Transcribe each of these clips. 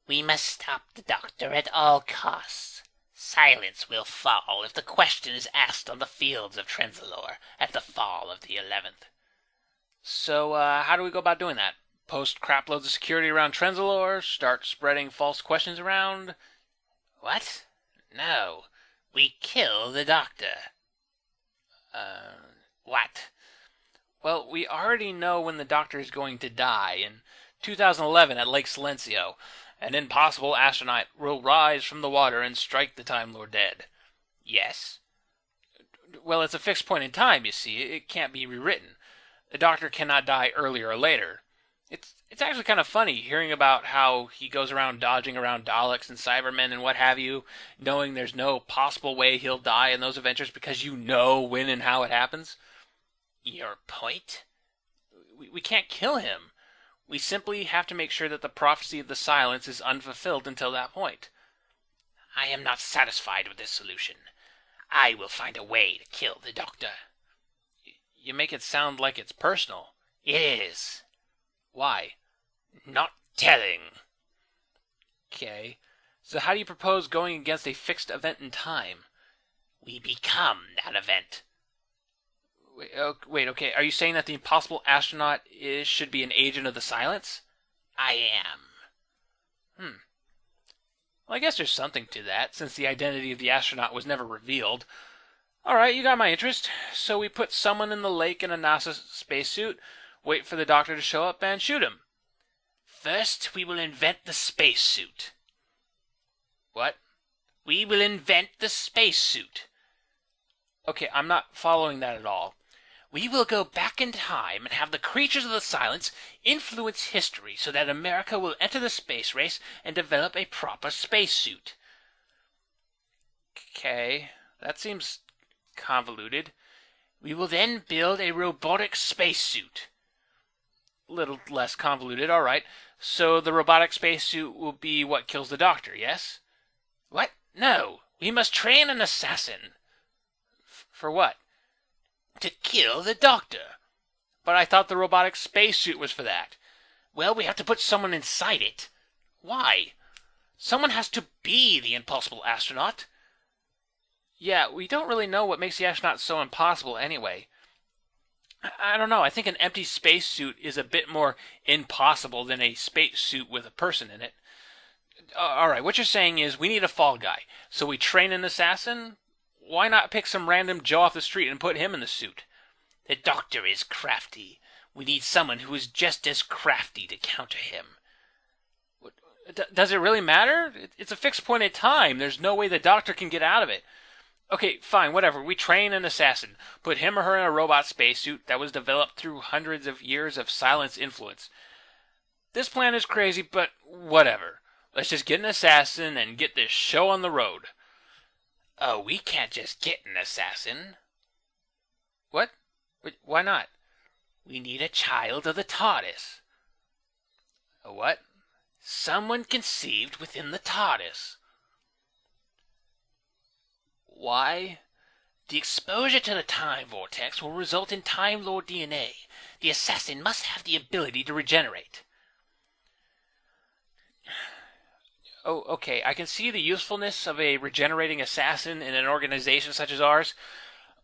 We must stop the doctor at all costs. Silence will fall if the question is asked on the fields of Trenzalore at the fall of the 11th. So, how do we go about doing that? Post craploads of security around Trenzalore? Start spreading false questions around? What? No. We kill the doctor. What? Well, we already know when the doctor is going to die. In 2011 at Lake Silencio, an impossible astronaut will rise from the water and strike the Time Lord dead. Yes. Well, it's a fixed point in time, you see. It can't be rewritten. The doctor cannot die earlier or later. It's actually kind of funny hearing about how he goes around dodging around Daleks and Cybermen and what have you, knowing there's no possible way he'll die in those adventures because you know when and how it happens. Your point? We can't kill him. We simply have to make sure that the prophecy of the silence is unfulfilled until that point. I am not satisfied with this solution. I will find a way to kill the doctor. You make it sound like it's personal. It is. Why? Not telling. Okay. So how do you propose going against a fixed event in time? We become that event. Wait, okay. Are you saying that the impossible astronaut should be an agent of the silence? I am. Well, I guess there's something to that, since the identity of the astronaut was never revealed. Alright, you got my interest. So we put someone in the lake in a NASA spacesuit, wait for the doctor to show up, and shoot him. First, we will invent the spacesuit. What? We will invent the spacesuit. Okay, I'm not following that at all. We will go back in time and have the creatures of the silence influence history so that America will enter the space race and develop a proper spacesuit. Okay, that seems convoluted. We will then build a robotic spacesuit. A little less convoluted, alright. So the robotic spacesuit will be what kills the doctor, yes? What? No. We must train an assassin. For what? To kill the doctor. But I thought the robotic spacesuit was for that. Well, we have to put someone inside it. Why? Someone has to be the impossible astronaut. Yeah, we don't really know what makes the astronaut so impossible anyway. I don't know. I think an empty spacesuit is a bit more impossible than a spacesuit with a person in it. Alright, what you're saying is we need a fall guy. So we train an assassin? Why not pick some random Joe off the street and put him in the suit? The doctor is crafty. We need someone who is just as crafty to counter him. Does it really matter? It's a fixed point in time. There's no way the doctor can get out of it. Okay, fine, whatever. We train an assassin. Put him or her in a robot spacesuit that was developed through hundreds of years of silence influence. This plan is crazy, but whatever. Let's just get an assassin and get this show on the road. Oh, we can't just get an assassin. What? Why not? We need a child of the TARDIS. A what? Someone conceived within the TARDIS. Why? The exposure to the time vortex will result in Time Lord DNA. The assassin must have the ability to regenerate. Oh, okay. I can see the usefulness of a regenerating assassin in an organization such as ours,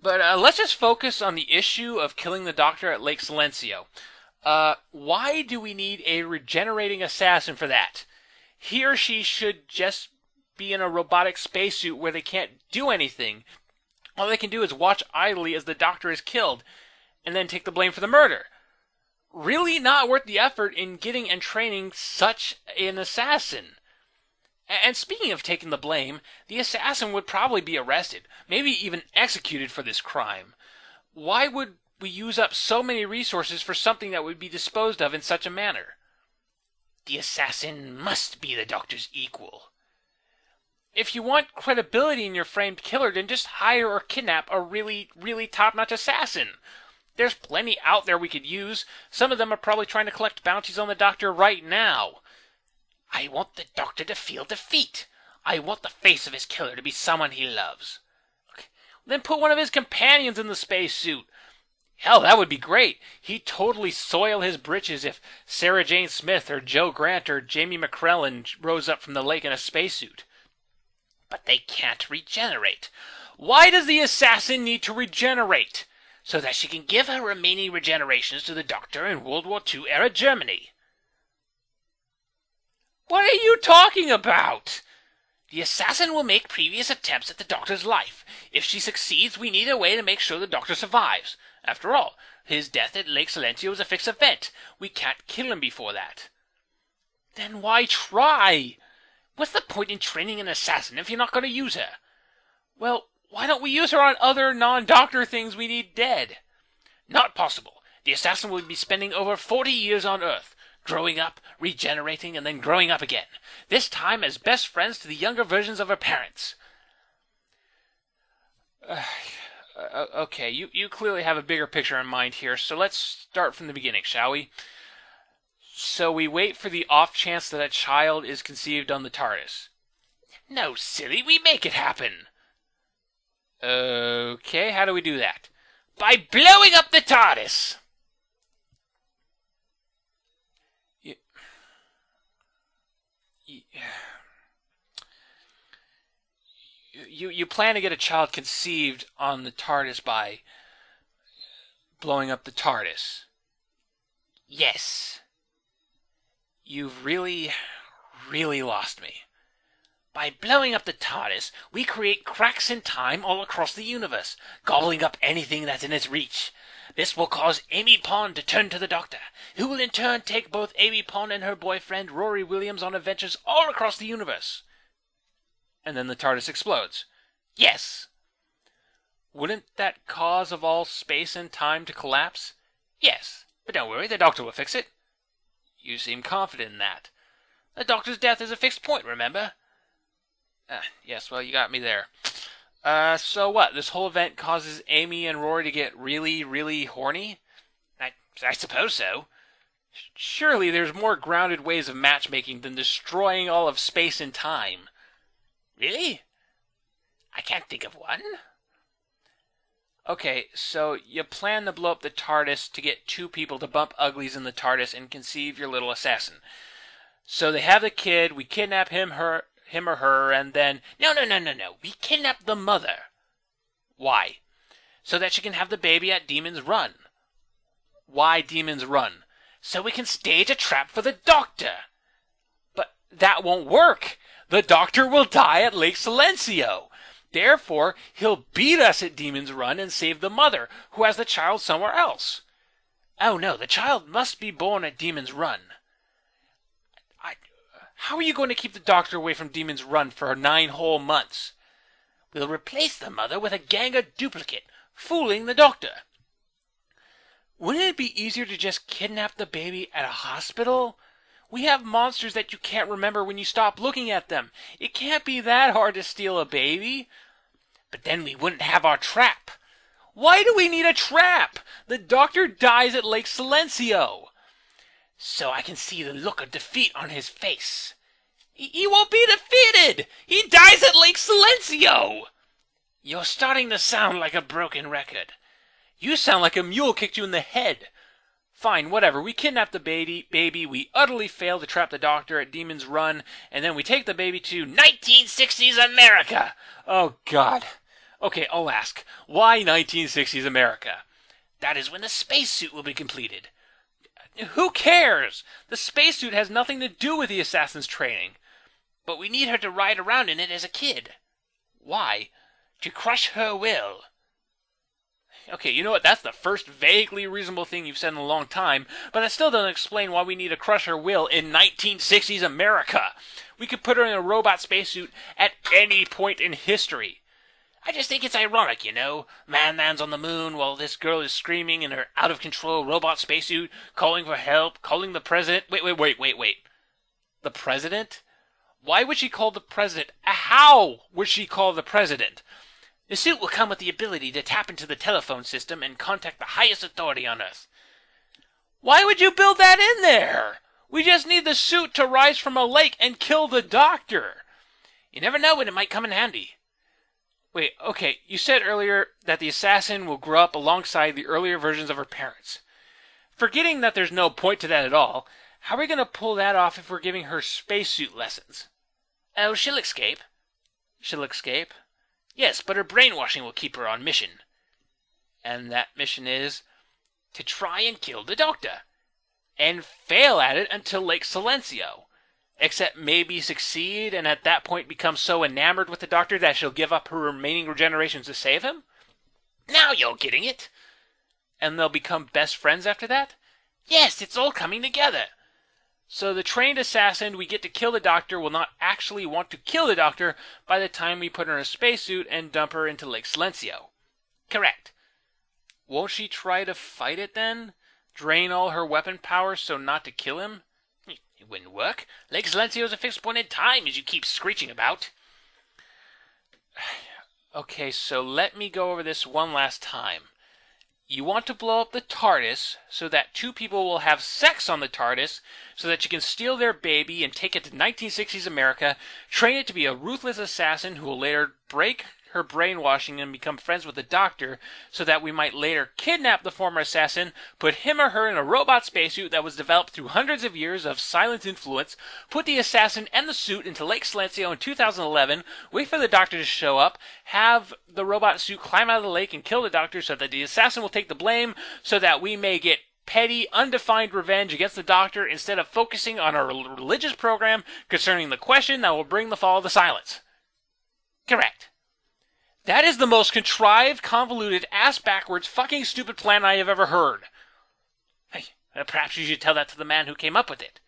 but let's just focus on the issue of killing the doctor at Lake Silencio. Why do we need a regenerating assassin for that? He or she should just be in a robotic spacesuit where they can't do anything. All they can do is watch idly as the doctor is killed, and then take the blame for the murder. Really not worth the effort in getting and training such an assassin. And speaking of taking the blame, the assassin would probably be arrested, maybe even executed for this crime. Why would we use up so many resources for something that would be disposed of in such a manner? The assassin must be the doctor's equal. If you want credibility in your framed killer, then just hire or kidnap a really, really top-notch assassin. There's plenty out there we could use. Some of them are probably trying to collect bounties on the doctor right now. I want the doctor to feel defeat. I want the face of his killer to be someone he loves. Okay. Then put one of his companions in the spacesuit. Hell, that would be great. He'd totally soil his britches if Sarah Jane Smith or Joe Grant or Jamie McCrellan rose up from the lake in a spacesuit. But they can't regenerate. Why does the assassin need to regenerate? So that she can give her remaining regenerations to the Doctor in World War II era Germany. What are you talking about? The assassin will make previous attempts at the Doctor's life. If she succeeds, we need a way to make sure the Doctor survives. After all, his death at Lake Silencio is a fixed event. We can't kill him before that. Then why try? What's the point in training an assassin if you're not going to use her? Well, why don't we use her on other non-Doctor things we need dead? Not possible. The assassin will be spending over 40 years on Earth, growing up, regenerating, and then growing up again. This time as best friends to the younger versions of her parents. Okay, you clearly have a bigger picture in mind here, so let's start from the beginning, shall we? So we wait for the off chance that a child is conceived on the TARDIS. No, silly, we make it happen. Okay, how do we do that? By blowing up the TARDIS! You plan to get a child conceived on the TARDIS by blowing up the TARDIS? Yes. You've really, really lost me. By blowing up the TARDIS, we create cracks in time all across the universe, gobbling up anything that's in its reach. This will cause Amy Pond to turn to the Doctor, who will in turn take both Amy Pond and her boyfriend Rory Williams on adventures all across the universe. And then the TARDIS explodes. Yes. Wouldn't that cause of all space and time to collapse? Yes, but don't worry, the Doctor will fix it. You seem confident in that. The Doctor's death is a fixed point, remember? Yes, well, you got me there. So what? This whole event causes Amy and Rory to get really, really horny? I suppose so. Surely there's more grounded ways of matchmaking than destroying all of space and time. Really? I can't think of one. Okay, so you plan to blow up the TARDIS to get two people to bump uglies in the TARDIS and conceive your little assassin. So they have the kid, we kidnap him or her, and then... No. We kidnap the mother. Why? So that she can have the baby at Demon's Run. Why Demon's Run? So we can stage a trap for the Doctor. But that won't work. The Doctor will die at Lake Silencio. Therefore, he'll beat us at Demon's Run and save the mother, who has the child somewhere else. Oh no, the child must be born at Demon's Run. How are you going to keep the Doctor away from Demon's Run for 9 whole months? We'll replace the mother with a gang of duplicate, fooling the Doctor. Wouldn't it be easier to just kidnap the baby at a hospital? We have monsters that you can't remember when you stop looking at them. It can't be that hard to steal a baby. But then we wouldn't have our trap. Why do we need a trap? The Doctor dies at Lake Silencio. So I can see the look of defeat on his face. He won't be defeated! He dies at Lake Silencio! You're starting to sound like a broken record. You sound like a mule kicked you in the head. Fine, whatever. We kidnap the baby, we utterly fail to trap the Doctor at Demon's Run, and then we take the baby to 1960s America! Oh, God. Okay, I'll ask. Why 1960s America? That is when the spacesuit will be completed. Who cares? The spacesuit has nothing to do with the assassin's training. But we need her to ride around in it as a kid. Why? To crush her will. Okay, you know what? That's the first vaguely reasonable thing you've said in a long time, but that still doesn't explain why we need to crush her will in 1960s America. We could put her in a robot spacesuit at any point in history. I just think it's ironic, you know. Man lands on the moon while this girl is screaming in her out-of-control robot spacesuit, calling for help, calling the president... Wait. The president? Why would she call the president? How would she call the president? The suit will come with the ability to tap into the telephone system and contact the highest authority on Earth. Why would you build that in there? We just need the suit to rise from a lake and kill the Doctor. You never know when it might come in handy. Wait, okay, you said earlier that the assassin will grow up alongside the earlier versions of her parents. Forgetting that there's no point to that at all, how are we going to pull that off if we're giving her spacesuit lessons? Oh, she'll escape. She'll escape? Yes, but her brainwashing will keep her on mission. And that mission is to try and kill the Doctor. And fail at it until Lake Silencio. Except maybe succeed and at that point become so enamored with the Doctor that she'll give up her remaining regenerations to save him? Now you're getting it. And they'll become best friends after that? Yes, it's all coming together. So the trained assassin we get to kill the Doctor will not actually want to kill the Doctor by the time we put her in a spacesuit and dump her into Lake Silencio. Correct. Won't she try to fight it then? Drain all her weapon power so not to kill him? It wouldn't work. Lake Silencio's a fixed point in time, as you keep screeching about. Okay, so let me go over this one last time. You want to blow up the TARDIS so that two people will have sex on the TARDIS so that you can steal their baby and take it to 1960s America, train it to be a ruthless assassin who will later break her brainwashing and become friends with the Doctor so that we might later kidnap the former assassin, put him or her in a robot spacesuit that was developed through hundreds of years of silent influence, put the assassin and the suit into Lake Silencio in 2011, wait for the Doctor to show up, have the robot suit climb out of the lake and kill the Doctor so that the assassin will take the blame so that we may get petty, undefined revenge against the Doctor instead of focusing on our religious program concerning the question that will bring the fall of the Silence. Correct. That is the most contrived, convoluted, ass-backwards, fucking stupid plan I have ever heard. Hey, perhaps you should tell that to the man who came up with it.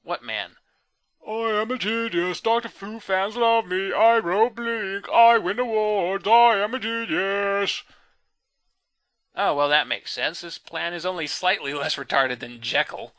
What man? I am a genius, Dr. Fu fans love me, I wrote Blink, I win awards, I am a genius. Oh, well, that makes sense. This plan is only slightly less retarded than Jekyll.